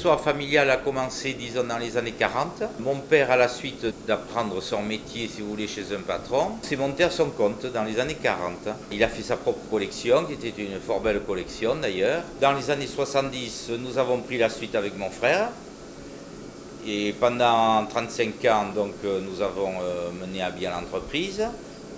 L'histoire familiale a commencé, disons, dans les années 40. Mon père, à la suite d'apprendre son métier, si vous voulez, chez un patron, s'est monté à son compte dans les années 40. Il a fait sa propre collection, qui était une fort belle collection d'ailleurs. Dans les années 70, nous avons pris la suite avec mon frère. Et pendant 35 ans, donc, nous avons mené à bien l'entreprise,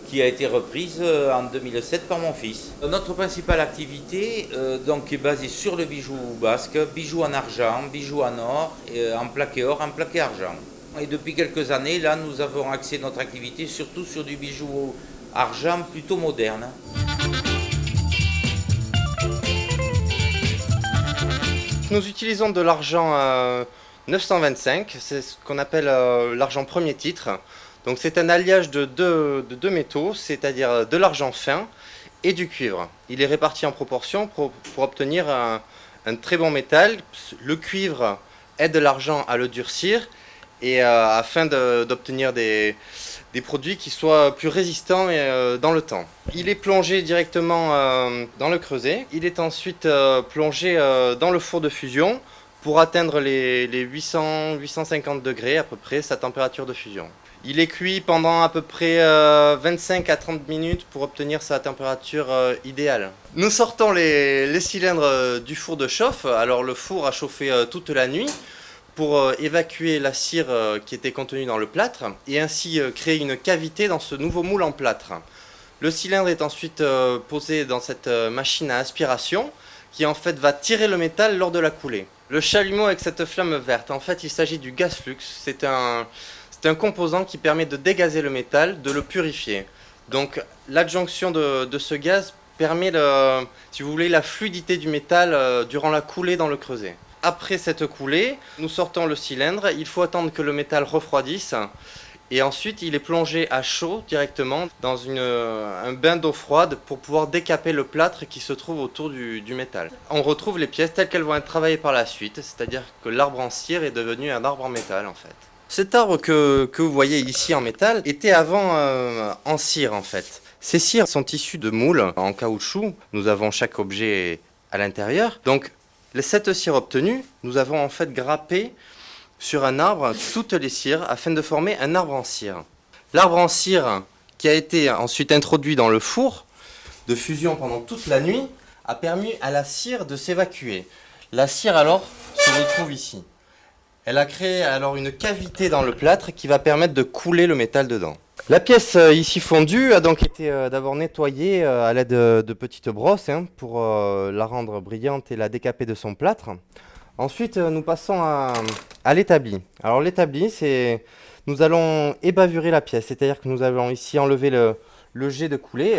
qui a été reprise en 2007 par mon fils. Notre principale activité donc, est basée sur le bijou basque, bijoux en argent, bijoux en or, en plaqué or, en plaqué argent. Et depuis quelques années, là, nous avons axé notre activité surtout sur du bijou argent plutôt moderne. Nous utilisons de l'argent 925, c'est ce qu'on appelle l'argent premier titre. Donc c'est un alliage de deux métaux, c'est-à-dire de l'argent fin et du cuivre. Il est réparti en proportion pour obtenir un très bon métal. Le cuivre aide l'argent à le durcir et afin d'obtenir des produits qui soient plus résistants dans le temps. Il est plongé directement dans le creuset. Il est ensuite plongé dans le four de fusion pour atteindre les 800-850 degrés à peu près, sa température de fusion. Il est cuit pendant à peu près 25 à 30 minutes pour obtenir sa température idéale. Nous sortons les cylindres du four de chauffe. Alors le four a chauffé toute la nuit pour évacuer la cire qui était contenue dans le plâtre et ainsi créer une cavité dans ce nouveau moule en plâtre. Le cylindre est ensuite posé dans cette machine à aspiration qui en fait va tirer le métal lors de la coulée. Le chalumeau avec cette flamme verte, en fait il s'agit du gaz flux. C'est un composant qui permet de dégazer le métal, de le purifier. Donc l'adjonction de ce gaz permet, si vous voulez, la fluidité du métal durant la coulée dans le creuset. Après cette coulée, nous sortons le cylindre, il faut attendre que le métal refroidisse et ensuite il est plongé à chaud directement dans un bain d'eau froide pour pouvoir décaper le plâtre qui se trouve autour du métal. On retrouve les pièces telles qu'elles vont être travaillées par la suite, c'est-à-dire que l'arbre en cire est devenu un arbre en métal en fait. Cet arbre que vous voyez ici en métal était avant en cire en fait. Ces cires sont issues de moules en caoutchouc, nous avons chaque objet à l'intérieur. Donc cette cire obtenue, nous avons en fait grappé sur un arbre toutes les cires afin de former un arbre en cire. L'arbre en cire qui a été ensuite introduit dans le four de fusion pendant toute la nuit a permis à la cire de s'évacuer. La cire alors se retrouve ici. Elle a créé alors une cavité dans le plâtre qui va permettre de couler le métal dedans. La pièce ici fondue a donc été d'abord nettoyée à l'aide de petites brosses pour la rendre brillante et la décaper de son plâtre. Ensuite, nous passons à l'établi. Alors l'établi, c'est nous allons ébavurer la pièce, c'est-à-dire que nous allons ici enlever le jet de coulée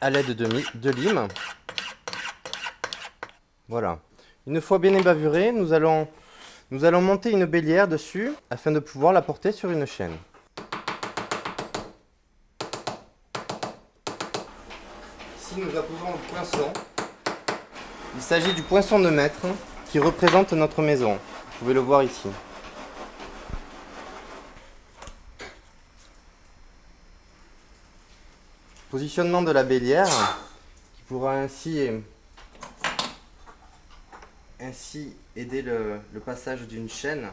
à l'aide de lime. Voilà. Une fois bien ébavuré, nous allons monter une bélière dessus afin de pouvoir la porter sur une chaîne. Ici, nous apposons le poinçon. Il s'agit du poinçon de maître qui représente notre maison. Vous pouvez le voir ici. Positionnement de la bélière qui pourra ainsi aider le passage d'une chaîne.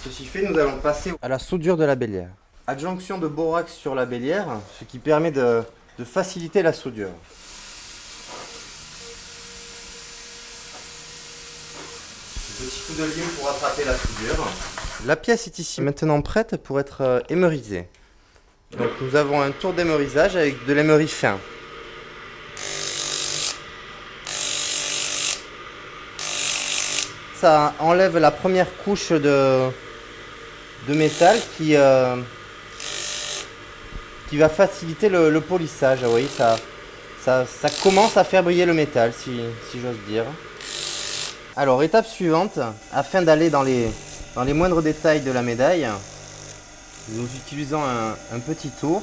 Ceci fait, nous allons passer à la soudure de la bélière. Adjonction de borax sur la bélière, ce qui permet de faciliter la soudure. Un petit coup de lime pour attraper la soudure. La pièce est ici maintenant prête pour être émeurisée. Donc nous avons un tour d'émeurisage avec de l'émeri fin. Ça enlève la première couche de métal qui va faciliter le polissage. Vous voyez, ça commence à faire briller le métal, si j'ose dire. Alors, étape suivante, afin d'aller dans les moindres détails de la médaille, nous utilisons un petit tour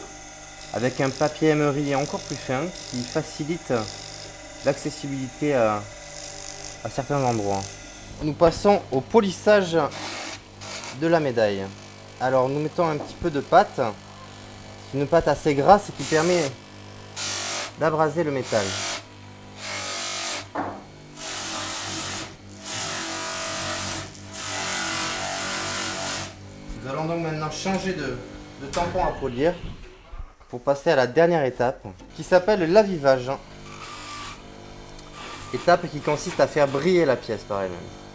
avec un papier émeri encore plus fin qui facilite l'accessibilité à certains endroits. Nous passons au polissage de la médaille. Alors nous mettons un petit peu de pâte, une pâte assez grasse qui permet d'abraser le métal. allons donc maintenant changer de tampon à polir pour passer à la dernière étape qui s'appelle l'avivage. Étape qui consiste à faire briller la pièce par elle-même.